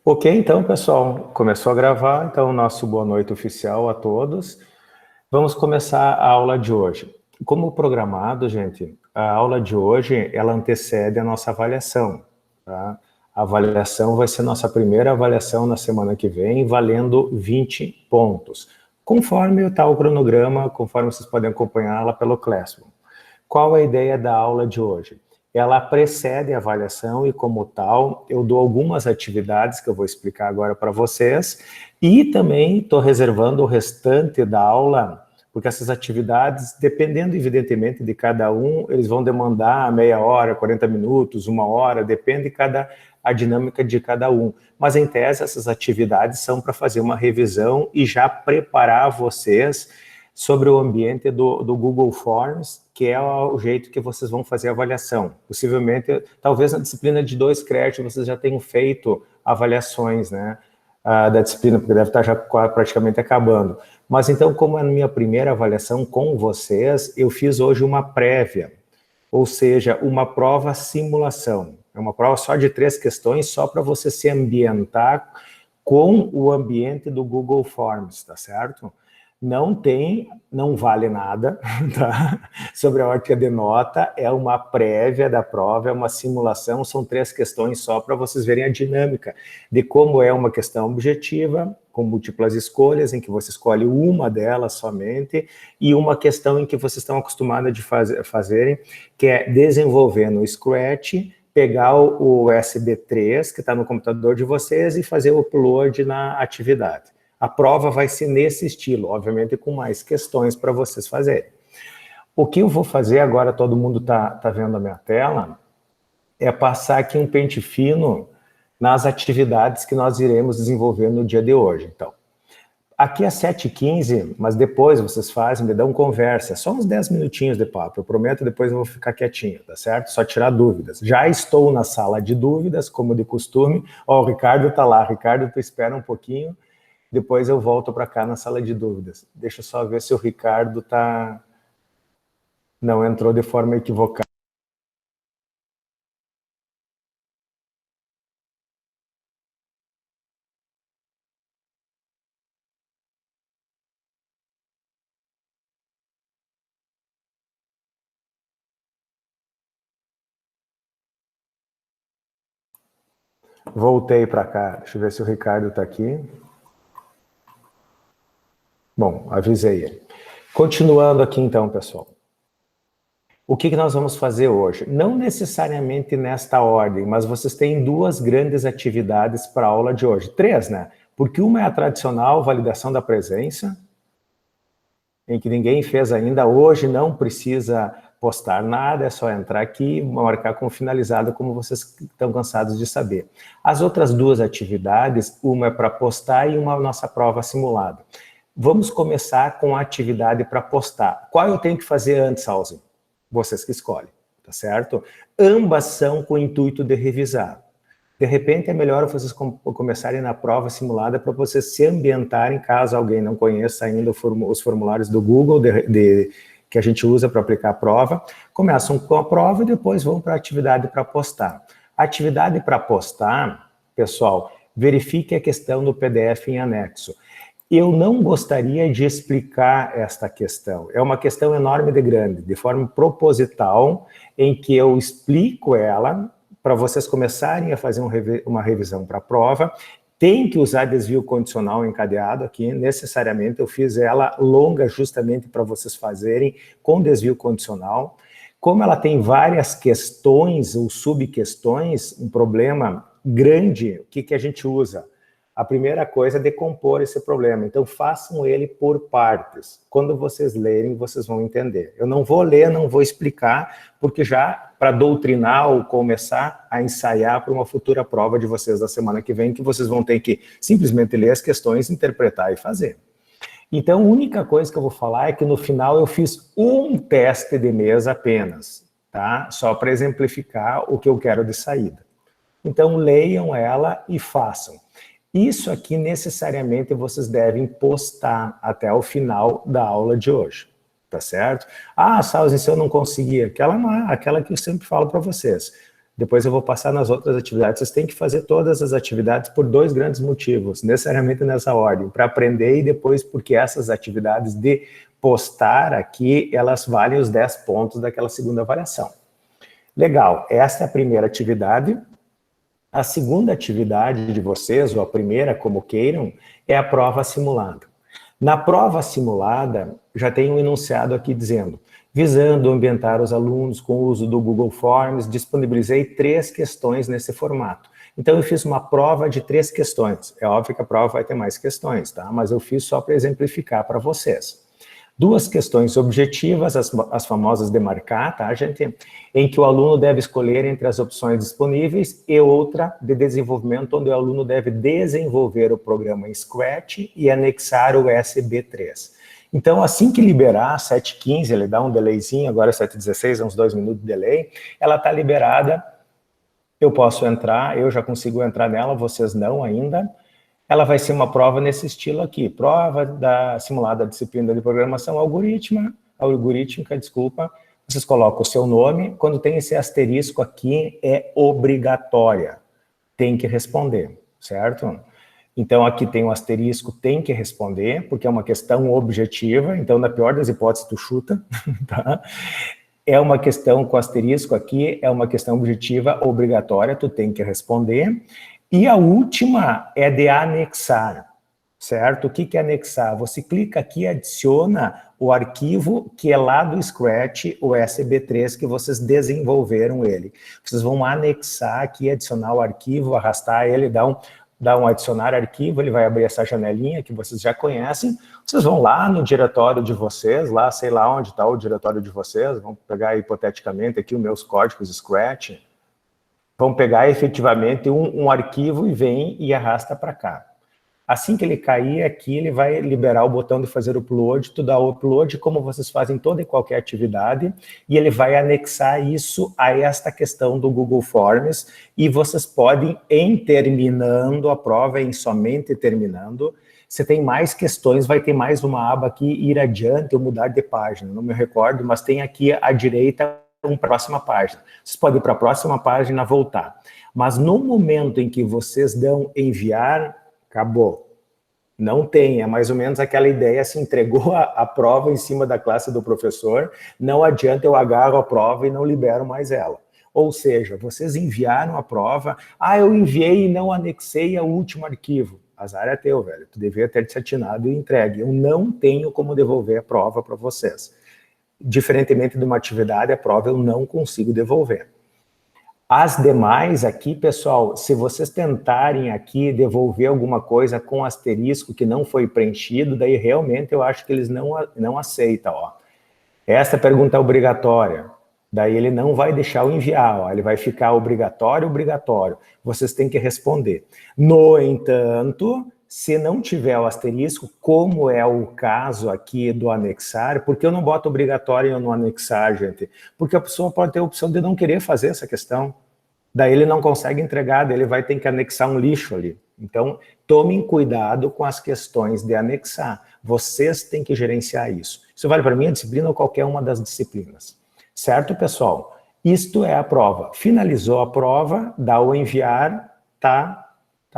Ok, então, pessoal, começou a gravar, então, nosso boa noite oficial a todos. Vamos começar a aula de hoje. Como programado, gente, a aula de hoje, ela antecede a nossa avaliação, tá? A avaliação vai ser nossa primeira avaliação na semana que vem, valendo 20 pontos, conforme está o cronograma, conforme vocês podem acompanhá-la pelo Classroom. Qual a ideia da aula de hoje? Ela precede a avaliação e, como tal, eu dou algumas atividades que eu vou explicar agora para vocês e também estou reservando o restante da aula, porque essas atividades, dependendo, evidentemente, de cada um, eles vão demandar meia hora, 40 minutos, uma hora, depende a dinâmica de cada um. Mas, em tese, essas atividades são para fazer uma revisão e já preparar vocês sobre o ambiente do Google Forms, que é o jeito que vocês vão fazer a avaliação. Possivelmente, talvez na disciplina de 2 créditos, vocês já tenham feito avaliações, né, da disciplina, porque deve estar já praticamente acabando. Mas então, como é a minha primeira avaliação com vocês, eu fiz hoje uma prévia, ou seja, uma prova simulação. É uma prova só de 3 questões, só para você se ambientar com o ambiente do Google Forms, tá certo? Não vale nada, tá? Sobre a ótica de nota, é uma prévia da prova, é uma simulação, são 3 questões só para vocês verem a dinâmica de como é uma questão objetiva, com múltiplas escolhas, em que você escolhe uma delas somente, e uma questão em que vocês estão acostumados de fazerem, que é desenvolver no Scratch, pegar o USB3, que está no computador de vocês, e fazer o upload na atividade. A prova vai ser nesse estilo, obviamente com mais questões para vocês fazerem. O que eu vou fazer agora, todo mundo tá vendo a minha tela, é passar aqui um pente fino nas atividades que nós iremos desenvolver no dia de hoje. Então, aqui é 7h15, mas depois vocês fazem, me dão conversa, só uns 10 minutinhos de papo, eu prometo, depois eu vou ficar quietinho, tá certo? Só tirar dúvidas. Já estou na sala de dúvidas, como de costume. Ó, o Ricardo tá lá. Ricardo, tu espera um pouquinho. Depois eu volto para cá na sala de dúvidas. Deixa eu só ver se o Ricardo não entrou de forma equivocada. Voltei para cá. Deixa eu ver se o Ricardo está aqui. Bom, avisei ele. Continuando aqui então, pessoal. O que nós vamos fazer hoje? Não necessariamente nesta ordem, mas vocês têm 2 grandes atividades para a aula de hoje. 3, né? Porque uma é a tradicional validação da presença, em que ninguém fez ainda. Hoje não precisa postar nada, é só entrar aqui e marcar como finalizado, como vocês estão cansados de saber. As outras 2 atividades, uma é para postar e uma é a nossa prova simulada. Vamos começar com a atividade para postar. Qual eu tenho que fazer antes, Alzin? Vocês que escolhem, tá certo? Ambas são com o intuito de revisar. De repente, é melhor vocês começarem na prova simulada para vocês se ambientarem, caso alguém não conheça ainda os formulários do Google que a gente usa para aplicar a prova. Começam com a prova e depois vão para a atividade para postar. A atividade para postar, pessoal, verifique a questão no PDF em anexo. Eu não gostaria de explicar esta questão. É uma questão enorme de grande, de forma proposital, em que eu explico ela para vocês começarem a fazer uma revisão para a prova. Tem que usar desvio condicional encadeado aqui, necessariamente. Eu fiz ela longa justamente para vocês fazerem com desvio condicional. Como ela tem várias questões ou subquestões, um problema grande, o que a gente usa? A primeira coisa é decompor esse problema. Então, façam ele por partes. Quando vocês lerem, vocês vão entender. Eu não vou ler, não vou explicar, porque já para doutrinar ou começar a ensaiar para uma futura prova de vocês da semana que vem, que vocês vão ter que simplesmente ler as questões, interpretar e fazer. Então, a única coisa que eu vou falar é que no final eu fiz um teste de mesa apenas, tá? Só para exemplificar o que eu quero de saída. Então, leiam ela e façam. Isso aqui, necessariamente, vocês devem postar até o final da aula de hoje, tá certo? Ah, Salzi, se eu não conseguir, aquela que eu sempre falo para vocês. Depois eu vou passar nas outras atividades. Vocês têm que fazer todas as atividades por 2 grandes motivos, necessariamente nessa ordem, para aprender e depois porque essas atividades de postar aqui, elas valem os 10 pontos daquela segunda avaliação. Legal, essa é a primeira atividade. A segunda atividade de vocês, ou a primeira, como queiram, é a prova simulada. Na prova simulada, já tem um enunciado aqui dizendo: visando ambientar os alunos com o uso do Google Forms, disponibilizei 3 questões nesse formato. Então, eu fiz uma prova de 3 questões. É óbvio que a prova vai ter mais questões, tá? Mas eu fiz só para exemplificar para vocês. 2 questões objetivas, as famosas de marcar, tá, gente? Em que o aluno deve escolher entre as opções disponíveis, e outra de desenvolvimento, onde o aluno deve desenvolver o programa em Scratch e anexar o SB3. Então, assim que liberar, 7h15, ele dá um delayzinho, agora é 7h16, é uns 2 minutos de delay, ela está liberada, eu posso entrar, eu já consigo entrar nela, vocês não ainda. Ela vai ser uma prova nesse estilo aqui, prova da simulada disciplina de programação algorítmica, desculpa, vocês colocam o seu nome, quando tem esse asterisco aqui, é obrigatória, tem que responder, certo? Então, aqui tem um asterisco, tem que responder, porque é uma questão objetiva, então, na pior das hipóteses, tu chuta, tá? É uma questão com asterisco aqui, é uma questão objetiva obrigatória, tu tem que responder. E a última é de anexar, certo? O que é anexar? Você clica aqui e adiciona o arquivo que é lá do Scratch, o SB3, que vocês desenvolveram ele. Vocês vão anexar aqui, adicionar o arquivo, arrastar ele, dar um adicionar arquivo, ele vai abrir essa janelinha que vocês já conhecem. Vocês vão lá no diretório de vocês, lá, sei lá onde está o diretório de vocês, vão pegar hipoteticamente aqui os meus códigos Scratch, vão pegar efetivamente um arquivo e vem e arrasta para cá. Assim que ele cair aqui, ele vai liberar o botão de fazer upload, tu dá o upload, como vocês fazem toda e qualquer atividade, e ele vai anexar isso a esta questão do Google Forms, e vocês podem, em terminando a prova, em somente terminando, se tem mais questões, vai ter mais uma aba aqui, ir adiante ou mudar de página, não me recordo, mas tem aqui à direita uma próxima página. Vocês podem ir para a próxima página, voltar. Mas no momento em que vocês dão enviar, acabou. Não tem, é mais ou menos aquela ideia, se entregou a prova em cima da classe do professor, não adianta eu agarro a prova e não libero mais ela. Ou seja, vocês enviaram a prova, eu enviei e não anexei ao último arquivo. Azar é teu, velho, tu devia ter te atinado e entregue. Eu não tenho como devolver a prova para vocês. Diferentemente de uma atividade, a prova eu não consigo devolver. As demais aqui, pessoal, se vocês tentarem aqui devolver alguma coisa com asterisco que não foi preenchido, daí realmente eu acho que eles não aceitam, ó. Essa pergunta é obrigatória, daí ele não vai deixar eu enviar, ó, ele vai ficar obrigatório. Vocês têm que responder. No entanto, se não tiver o asterisco, como é o caso aqui do anexar, porque eu não boto obrigatório no anexar, gente? Porque a pessoa pode ter a opção de não querer fazer essa questão. Daí ele não consegue entregar, daí ele vai ter que anexar um lixo ali. Então, tomem cuidado com as questões de anexar. Vocês têm que gerenciar isso. Isso vale para minha disciplina ou qualquer uma das disciplinas. Certo, pessoal? Isto é a prova. Finalizou a prova, dá o enviar, tá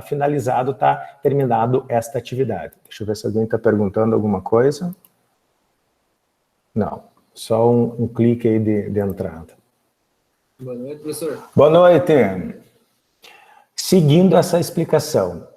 finalizado, tá terminado esta atividade. Deixa eu ver se alguém está perguntando alguma coisa. Não, só um clique aí de entrada. Boa noite, professor. Boa noite. Seguindo essa explicação,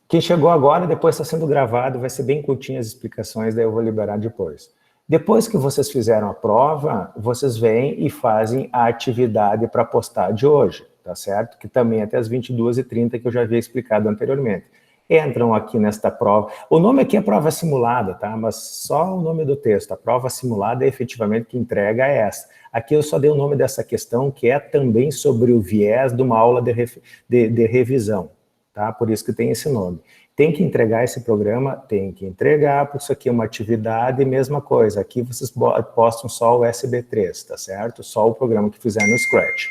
quem chegou agora, depois está sendo gravado, vai ser bem curtinho as explicações, daí eu vou liberar depois. Depois que vocês fizeram a prova, vocês vêm e fazem a atividade para postar de hoje, tá certo? Que também é até as 22h30, que eu já havia explicado anteriormente. Entram aqui nesta prova. O nome aqui é prova simulada, tá? Mas só o nome do texto. A prova simulada, efetivamente, que entrega é essa. Aqui eu só dei o nome dessa questão, que é também sobre o viés de uma aula de revisão, tá? Por isso que tem esse nome. Tem que entregar esse programa? Tem que entregar, porque isso aqui é uma atividade, mesma coisa. Aqui vocês postam só o SB3, tá certo? Só o programa que fizer no Scratch.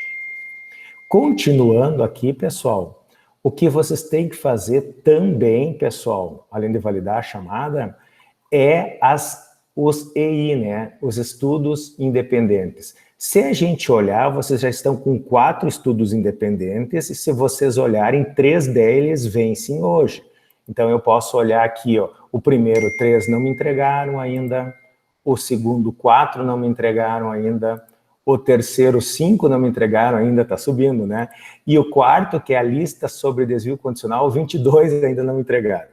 Continuando aqui, pessoal, o que vocês têm que fazer também, pessoal, além de validar a chamada, é os EI, né? Os estudos independentes. Se a gente olhar, vocês já estão com 4 estudos independentes, e se vocês olharem, 3 deles vencem hoje. Então, eu posso olhar aqui, ó, o primeiro 3 não me entregaram ainda, o segundo 4 não me entregaram ainda, o terceiro 5 não me entregaram ainda, está subindo, né? E o quarto, que é a lista sobre desvio condicional, 22 ainda não me entregaram.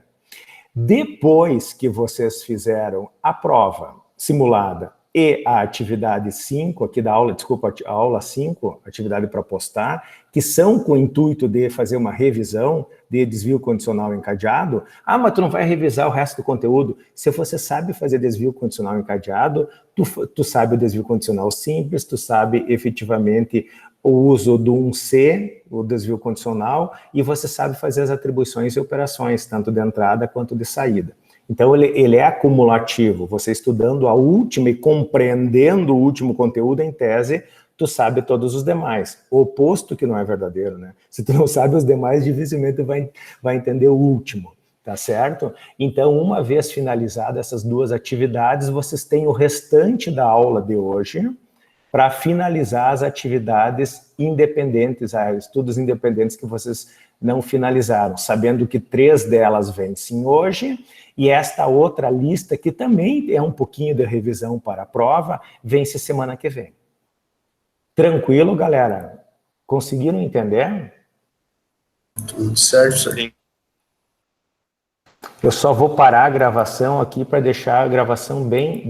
Depois que vocês fizeram a prova simulada e a atividade 5, aqui da aula, desculpa, a aula 5, atividade para postar, que são com o intuito de fazer uma revisão de desvio condicional encadeado. Ah, mas tu não vai revisar o resto do conteúdo. Se você sabe fazer desvio condicional encadeado, tu sabe o desvio condicional simples, tu sabe efetivamente o uso do 1C, o desvio condicional, e você sabe fazer as atribuições e operações, tanto de entrada quanto de saída. Então, ele é acumulativo. Você estudando a última e compreendendo o último conteúdo, em tese, tu sabe todos os demais. O oposto que não é verdadeiro, né? Se tu não sabe os demais, dificilmente vai entender o último, tá certo? Então, uma vez finalizadas essas 2 atividades, vocês têm o restante da aula de hoje para finalizar as atividades independentes, estudos independentes que vocês não finalizaram, sabendo que 3 delas vencem hoje, e esta outra lista, que também é um pouquinho de revisão para a prova, vence semana que vem. Tranquilo, galera? Conseguiram entender? Tudo certo, senhor. Eu só vou parar a gravação aqui para deixar a gravação bem